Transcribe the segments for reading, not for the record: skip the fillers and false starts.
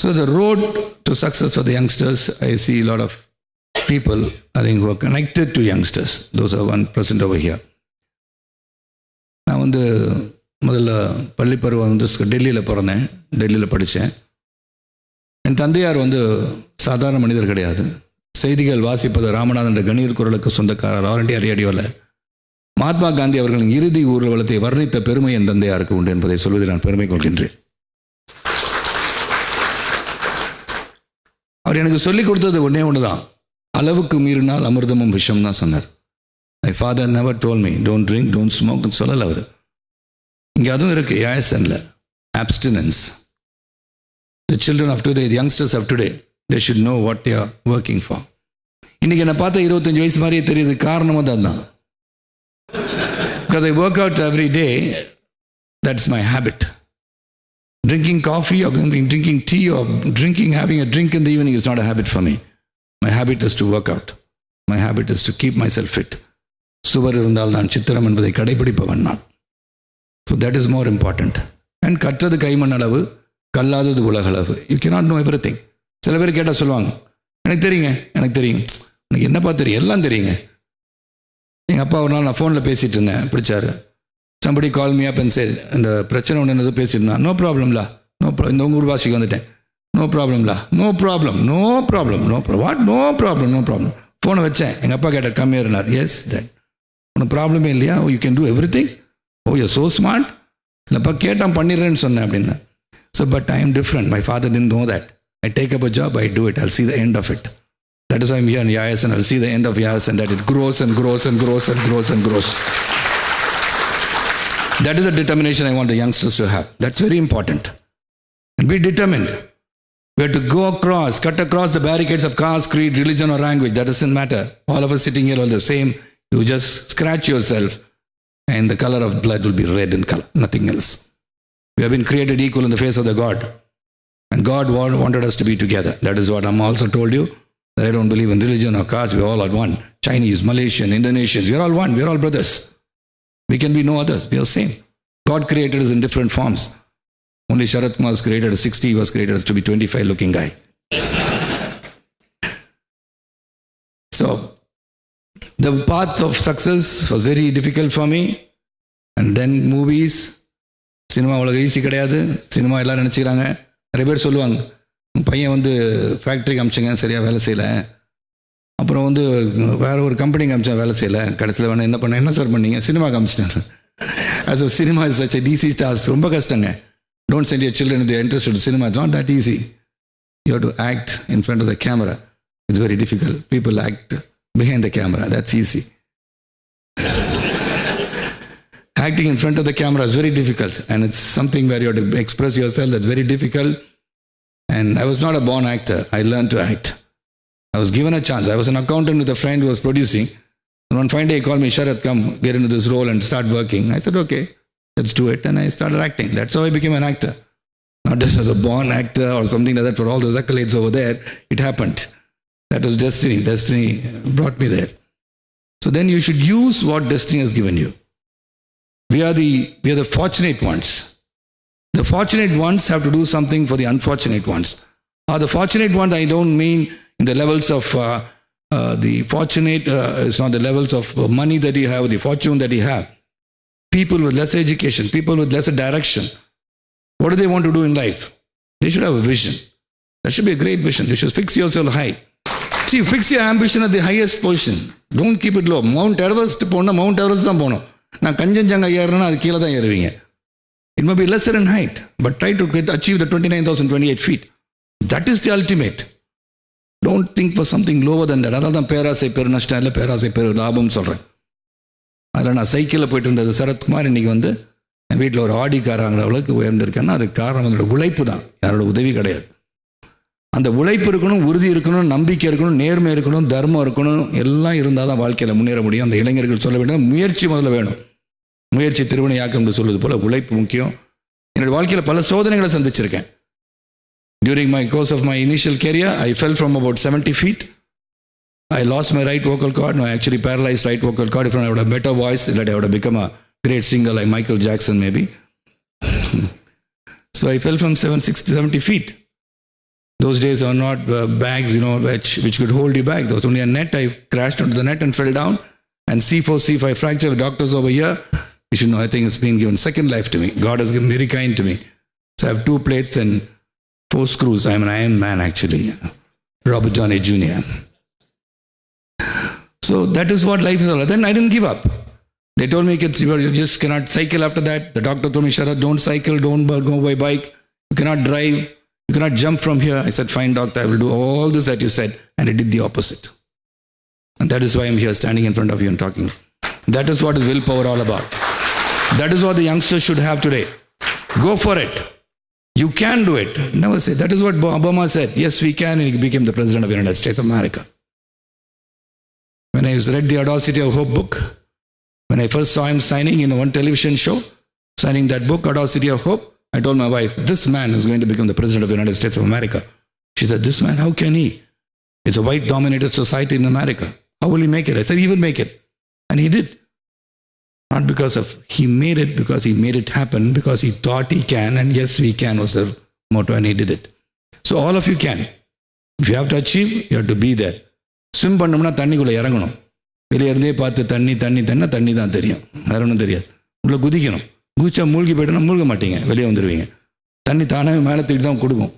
So the road to success for the youngsters, I see a lot of people, I think, who are connected to youngsters. Those are 1% over here. நான் முதல்ல பள்ளிப்பருவம் டெல்லியில் பிறந்தேன், டெல்லியில் படித்தேன். என் தந்தையார் சாதாரண மனிதர் கிடையாது. செய்திகள் வாசிப்பது ராமநாதன் என்ற கணீர் குரலுக்கு சொந்தக்காரர். ஆல் இண்டியா ரேடியோவில் மகாத்மா காந்தி அவர்களின் இறுதி ஊர்வலத்தை வர்ணித்த பெருமை என் தந்தையாருக்கு உண்டு என்பதை சொல்வதில் நான் பெருமை கொள்கின்றேன். அவர் எனக்கு சொல்லிக் கொடுத்தது ஒன்று தான், அளவுக்கு மீறினால் அமிர்தமும் விஷம் தான் சொன்னார். My father never told me don't drink don't ஸ்மோக்னு சொல்லலை அவர். இங்கே அதுவும் இருக்குது ஏஎஸ்என்ல, abstinence. The children of today, the youngsters of today, they should know what they are working for. இன்றைக்கி என்னை பார்த்தா 25 வயசு மாதிரியே தெரியுது. காரணமாக தான் because I work out every day. That's my habit. Drinking coffee or drinking tea or having a drink in the evening is not a habit for me. My habit is to work out. My habit is to keep myself fit. சுவர் இருந்தால் நான் சித்திரம் என்பதை கடைபிடிப்பவன் நான். So that is more important. And கற்றது கைமண் அளவு, கல்லாதது உலகளவு. You cannot know everything. சில பேர் கேட்டால் சொல்லுவாங்க, எனக்கு தெரியுங்க, எனக்கு என்னப்பா தெரியும், எல்லாம் தெரியுங்க. எங்கள் அப்பா ஒரு நாள் நான் ஃபோனில் பேசிகிட்டு இருந்தேன், பிடிச்சாரு. somebody called me up and said, இந்த பிரச்சனை ஒன்று என்னது பேசியிருந்தான். நோ ப்ராப்ளம்லா, இந்த உங்கள் ஊர் வாசிக்கு வந்துட்டேன். நோ ப்ராப்ளம்லா, no problem what, no problem. ஃபோனை வச்சேன். எங்கள் அப்பா கேட்டார், கம் ஹியர்னார். எஸ் டேட், உனக்கு ப்ராப்ளமே இல்லையா? You can do everything. Oh you so smart. இல்லைப்பா கேட்டான் பண்ணிடுறேன்னு சொன்னேன் அப்படின்னா. So but I am different. My father didn't know that. I take up a job, I do it. I'll see the end of it. That is why I'm here in YS, and I'll see the end of YS, and that it grows and grows and grows and grows and grows. That is the determination I want the youngsters to have. That's very important. And be determined. We have to go across, cut across the barricades of caste, creed, religion or language. That doesn't matter. All of us sitting here are the same. You just scratch yourself and the color of blood will be red in color, nothing else. We have been created equal in the face of the God. And God wanted us to be together. That is what Amma also told you, that I don't believe in religion or caste. We all are one. Chinese, Malaysian, Indonesians, we are all one. We are all brothers. We can be no others. We are same. God created us in different forms. Only Sharat Kumar was created as 60. He was created as to be 25 looking guy. So, the path of success was very difficult for me. And then movies. Cinema அவ்வளோ easy கிடையாது. Cinema எல்லாம் நினச்சிக்கிறாங்க. நிறைய பேர் சொல்லுவாங்க, பையன் ஃபேக்ட்ரிக்கு அமிச்சிங்க, சரியாக வேலை செய்யலை. அப்புறம் வேறு ஒரு கம்பெனிக்கு அமிச்சா வேலை செய்யலை. கடைசியில் வேணா என்ன பண்ண, என்ன சார் பண்ணீங்க, சினிமாவுக்கு அமிச்சிட்டேன். So cinema is such a easy task. ரொம்ப கஷ்டங்க. Don't send your children the interested cinema. It's not that easy. You have to act in front of the camera. It's very difficult. People act behind the camera. That's easy. Acting in front of the camera is very difficult, and it's something where you have to express yourself. That's very difficult. And I was not a born actor. I learned to act. I was given a chance. I was an accountant with a friend who was producing. And one fine day he called me, Sharat, come, get into this role and start working. I said, okay, let's do it. And I started acting. That's how I became an actor. Not just as a born actor or something like that for all those accolades over there. It happened. That was destiny. Destiny brought me there. So then you should use what destiny has given you. We are the fortunate ones. The fortunate ones have to do something for the unfortunate ones. The fortunate ones, I don't mean in the levels of the fortunate, it's not the levels of money that you have, the fortune that you have. People with less education, people with lesser direction. What do they want to do in life? They should have a vision. That should be a great vision. You should fix yourself high. See, fix your ambition at the highest position. Don't keep it low. Mount Everest தான் போகணும். நான் கஞ்சன்ஜங்கா ஏறுறேன்னா அது கீழே தான் ஏறுவீங்க. It may be lesser in height, but try to achieve the 29,028 feet. That is the ultimate. Don't think for something lower than that. அதான் பேராசை பெரு நஷ்டம் இல்லை, பேராசை பெரு லாபம் சொல்கிறேன். அதில் நான் சைக்கிளில் போயிட்டு இருந்தது சரத்குமார் இன்றைக்கி என் வீட்டில் ஒரு ஆடி கார் வாங்குற அளவுக்கு உயர்ந்திருக்கேன்னா அதுக்கு காரணம் என்னோட உழைப்பு தான், யாரோட உதவி கிடையாது. அந்த உழைப்பு இருக்கணும், உறுதி இருக்கணும், நம்பிக்கை இருக்கணும், நேர்மை இருக்கணும், தர்மம் இருக்கணும், எல்லாம் இருந்தால் தான் வாழ்க்கையில் முன்னேற முடியும். அந்த இளைஞர்கள் சொல்ல வேண்டியது முயற்சி முதல்ல வேணும். முயற்சி திருவினையாக்கம் என்று சொல்வது போல் உழைப்பு முக்கியம். என்னுடைய வாழ்க்கையில் பல சோதனைகளை சந்திச்சிருக்கேன். During my course of my initial career, I fell from about 70 feet. I lost my right vocal cord. No, I actually paralyzed right vocal cord. If I would have a better voice, that I would have become a great singer like Michael Jackson maybe. So I fell from 70 feet. Those days are not bags, which could hold you back. There was only a net. I crashed onto the net and fell down. And C4, C5 fracture. Doctors over here, you should know, I think it's been given second life to me. God has been very kind to me. So I have 2 plates and 4 screws. I'm an Iron Man, actually. Robert Downey Jr. So that is what life is all about. Then I didn't give up. They told me, kids, you just cannot cycle after that. The doctor told me, Sharad, don't cycle, don't go by bike. You cannot drive. You cannot jump from here. I said, fine, doctor, I will do all this that you said. And I did the opposite. And that is why I'm here standing in front of you and talking. That is what is willpower all about. That is what the youngsters should have today. Go for it. You can do it. Never say. That is what Obama said. Yes, we can. And he became the President of the United States of America. When I read the Audacity of Hope book, when I first saw him signing in one television show, signing that book, Audacity of Hope, I told my wife, this man is going to become the President of the United States of America. She said, this man, how can he? It's a white-dominated society in America. How will he make it? I said, he will make it. And he did. Not because of, he made it because he made it happen, because he thought he can, and yes, we can was the motto, and he did it. So all of you can. If you have to achieve, you have to be there. Swim பண்ணோம்னா தண்ணிக்குள்ள இறங்கணும். வெளியே இருந்தே பார்த்து தண்ணி தான் தெரியும். வேற ஒன்றும் தெரியாது. உள்ள குதிக்கணும். குதிச்சா மூழ்கி போய்ட்டுனா மூழ்க மாட்டீங்க. வெளியே வந்துடுவீங்க. தண்ணி தானாக மேலே தூக்கி தான் கொடுக்கும்.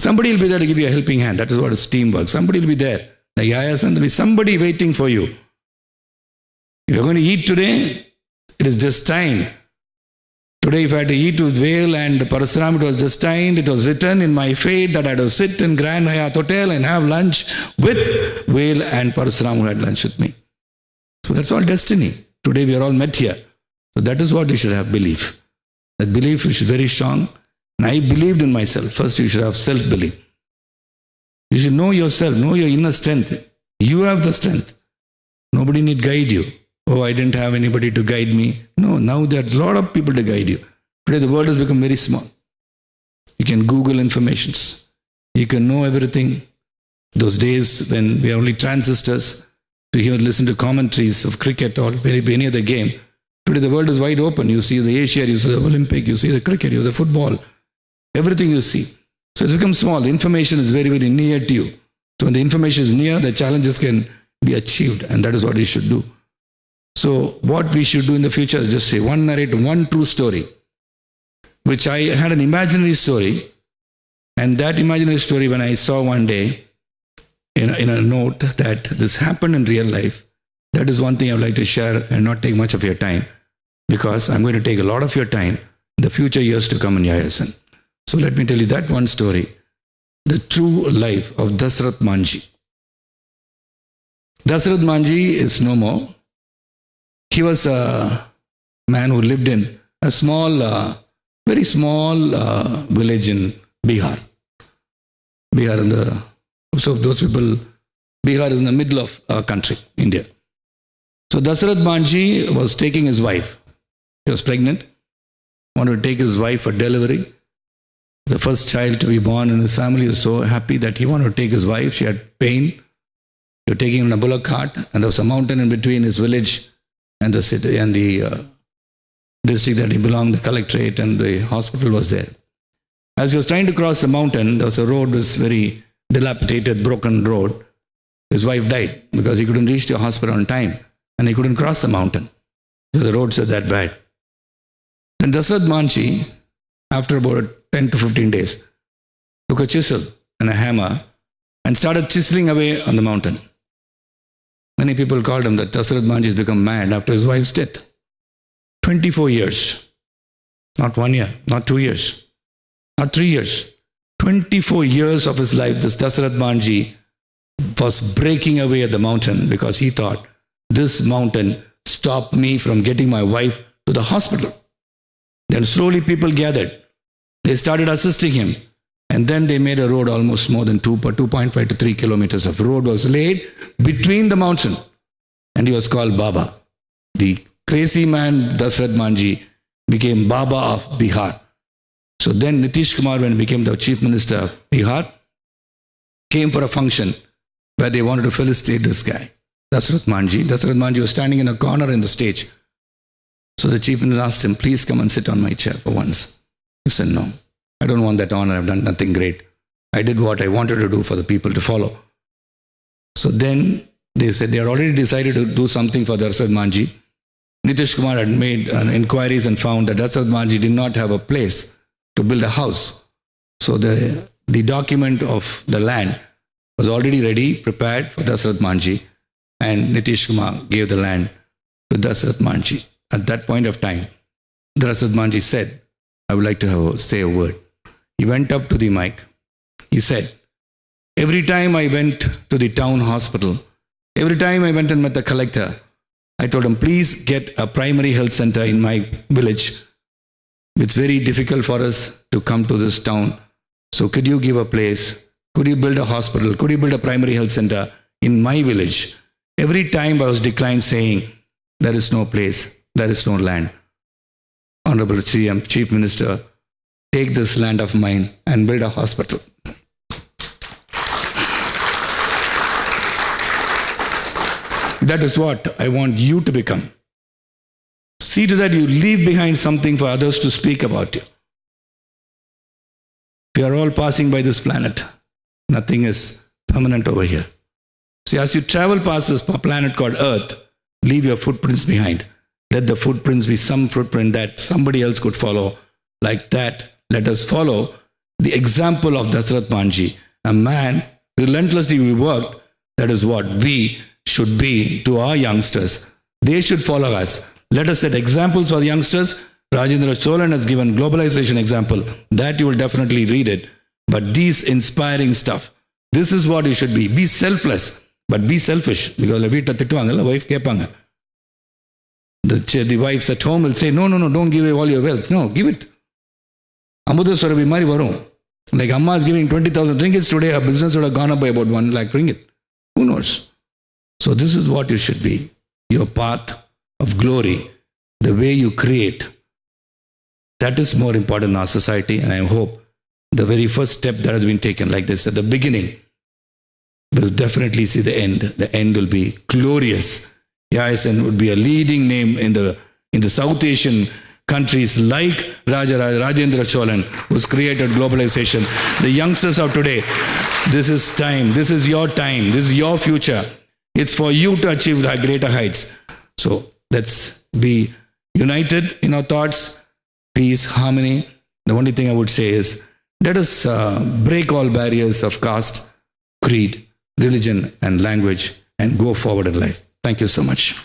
Somebody will be there to give you a helping hand. That is what is teamwork. Somebody will be there. Like Yaya San, there will be somebody waiting for you. If you're going to eat today, it is destined. Today, if I had to eat with Vail and Parasuram, it was destined. It was written in my fate that I had to sit in Grand Hyatt Hotel and have lunch with Vail and Parasuram, who had lunch with me. So that's all destiny. Today, we are all met here. So that is what you should have belief. That belief is very strong. And I believed in myself. First, you should have self-belief. You should know yourself, know your inner strength. You have the strength. Nobody need guide you. Oh, I didn't have anybody to guide me. No, now there's a lot of people to guide you. Today the world has become very small. You can Google informations. You can know everything. Those days when we are only transistors to hear, listen to commentaries of cricket or any other game. Today the world is wide open. You see the Asia, you see the Olympic, you see the cricket, you see the football. Everything you see. So it's become small. The information is very, very near to you. So when the information is near, the challenges can be achieved. And that is what you should do. So what we should do in the future is just say one narrative, one true story, which I had an imaginary story. And that imaginary story, when I saw one day in a note that this happened in real life, that is one thing I would like to share and not take much of your time, because I'm going to take a lot of your time in the future years to come in Yaya San. So let me tell you that one story, the true life of Dasarath Manji. Dasarath Manji is no more. He was a man who lived in a small, very small village in Bihar. So those people, Bihar is in the middle of our country, India. So Dasarath Manji was taking his wife. He was pregnant, wanted to take his wife for delivery. The first child to be born in his family was so happy that he wanted to take his wife. She had pain. They were taking her in a bullock cart, and there was a mountain in between his village and the city and the district that he belonged, the collectorate and the hospital was there. As he was trying to cross the mountain, there was a road, was very dilapidated, broken road. His wife died because he couldn't reach the hospital on time and he couldn't cross the mountain because the roads are that bad. Then Dasarath Manji, after about 10 to 15 days, took a chisel and a hammer and started chiseling away on the mountain. Many people called him that Dasarath Manji has become mad after his wife's death. 24 years. Not 1 year, not 2 years, not 3 years. 24 years of his life, this Dasarath Manji was breaking away at the mountain because he thought, this mountain stopped me from getting my wife to the hospital. Then slowly people gathered. They started assisting him. And then they made a road almost more than 2.5 to 3 kilometers of road was laid between the mountain. And he was called Baba. The crazy man Dasarath Manji became Baba of Bihar. So then Nitish Kumar, when he became the chief minister of Bihar, came for a function where they wanted to felicitate this guy, Dasarath Manji. Dasarath Manji was standing in a corner in the stage. So the chief minister asked him, please come and sit on my chair for once. He said, no. I don't want that honor. I've done nothing great. I did what I wanted to do for the people to follow. So then they said they had already decided to do something for Dasaratha Manjhi. Nitish Kumar had made inquiries and found that Dasaratha Manjhi did not have a place to build a house. So the document of the land was already ready, prepared for Dasaratha Manjhi, and Nitish Kumar gave the land to Dasaratha Manjhi. At that point of time, Dasaratha Manjhi said, I would like to say a word. He went up to the mic. He said, every time I went to the town hospital, every time I went and met the collector, I told him, please get a primary health center in my village. It's very difficult for us to come to this town. So could you give a place? Could you build a hospital? Could you build a primary health center in my village? Every time I was declined saying, there is no place, there is no land. Honorable CM, Chief Minister, take this land of mine and build a hospital. That is what I want you to become. See to that you leave behind something for others to speak about you. We are all passing by this planet. Nothing is permanent over here. See, as you travel past this planet called Earth, leave your footprints behind. Let the footprints be some footprint that somebody else could follow. Like that, let us follow the example of Dasaratha Manjhi, a man relentlessly worked. That is what we should be to our youngsters. They should follow us. Let us set examples for the youngsters. Rajendra Cholan has given globalization example. That you will definitely read it. But these inspiring stuff, this is what you should be. Be selfless, but be selfish. Because the wife kepanga. The wives at home will say, no, don't give away all your wealth. No, give it. Ambuda Swarabhi Mari Varum. Like Amma is giving 20,000 ringgits today, her business would have gone up by about 1 lakh ringgit. Who knows? So this is what you should be. Your path of glory, the way you create. That is more important in our society. And I hope the very first step that has been taken like this at the beginning will definitely see the end. The end will be glorious. Yayasan would be a leading name in the South Asian countries like Rajendra Cholan, who's created globalization. The youngsters of today, this is time. This is your time. This is your future. It's for you to achieve greater heights. So let's be united in our thoughts, peace, harmony. The only thing I would say is, let us break all barriers of caste, creed, religion, and language, and go forward in life. Thank you so much.